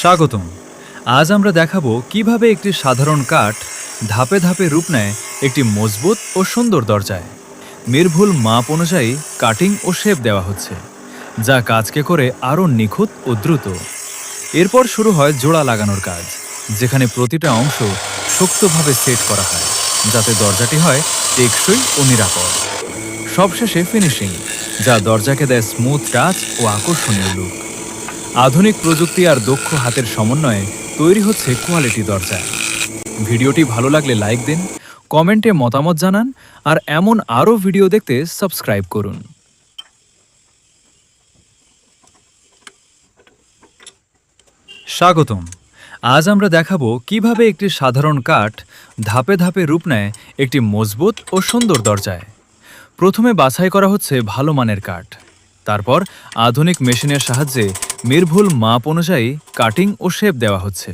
স্বাগতম। আজ আমরা দেখাবো কিভাবে একটি সাধারণ কাঠ ধাপে ধাপে রূপ নেয় একটি মজবুত ও সুন্দর দরজায়। নির্ভুল মাপ অনুযায়ী কাটিং ও শেপ দেওয়া হচ্ছে, যা কাজকে করে আরও নিখুঁত ও দ্রুত। এরপর শুরু হয় জোড়া লাগানোর কাজ, যেখানে প্রতিটা অংশ শক্তভাবে সেট করা হয় যাতে দরজাটি হয় টেকসই ও নিরাপদ। সবশেষে ফিনিশিং, যা দরজাকে দেয় স্মুথ টাচ ও আকর্ষণীয় লুক। আধুনিক প্রযুক্তি আর দক্ষ হাতের সমন্বয়ে তৈরি হচ্ছে কোয়ালিটি দরজা। ভিডিওটি ভালো লাগলে লাইক দিন, কমেন্টে মতামত জানান, আর এমন আরও ভিডিও দেখতে সাবস্ক্রাইব করুন। স্বাগতম। আজ আমরা দেখাবো কিভাবে একটি সাধারণ কাঠ ধাপে ধাপে রূপ নেয় একটি মজবুত ও সুন্দর দরজায়। প্রথমে বাছাই করা হচ্ছে ভালো মানের কাঠ। তারপর আধুনিক মেশিনের সাহায্যে নির্ভুল মাপ অনুযায়ী কাটিং ও শেপ দেওয়া হচ্ছে,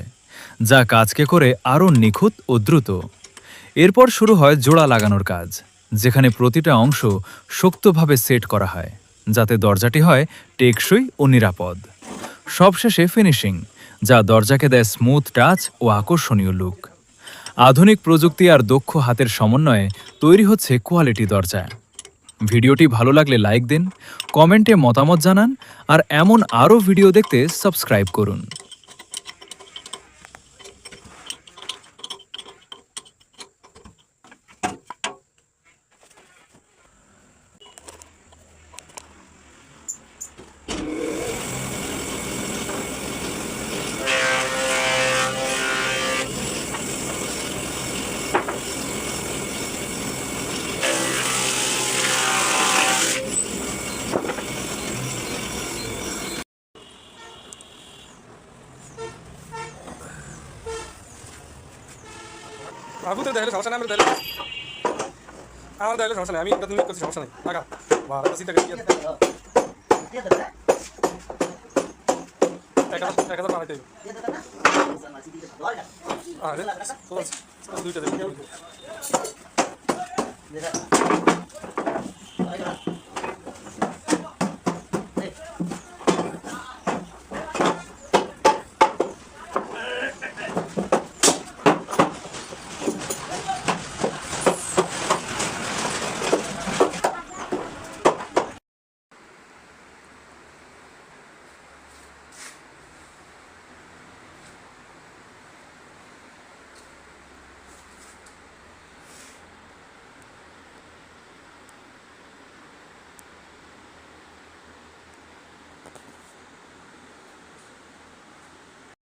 যা কাজকে করে আরও নিখুঁত ও দ্রুত। এরপর শুরু হয় জোড়া লাগানোর কাজ, যেখানে প্রতিটা অংশ শক্তভাবে সেট করা হয় যাতে দরজাটি হয় টেকসই ও নিরাপদ। সবশেষে ফিনিশিং, যা দরজাকে দেয় স্মুথ টাচ ও আকর্ষণীয় লুক। আধুনিক প্রযুক্তি আর দক্ষ হাতের সমন্বয়ে তৈরি হচ্ছে কোয়ালিটি দরজা। ভিডিওটি ভালো লাগলে লাইক দিন, কমেন্টে মতামত জানান, আর এমন আরও ভিডিও দেখতে সাবস্ক্রাইব করুন। বাবু তো দেখলে সমস্যা নেই, আমরা দেখলে আমার দেখলে সমস্যা নেই, আমি এটা তুমি করছি সমস্যা নেই। টাকা বা সিটটা কেটে এক হাজার বানাইতে দুইটা দেবে।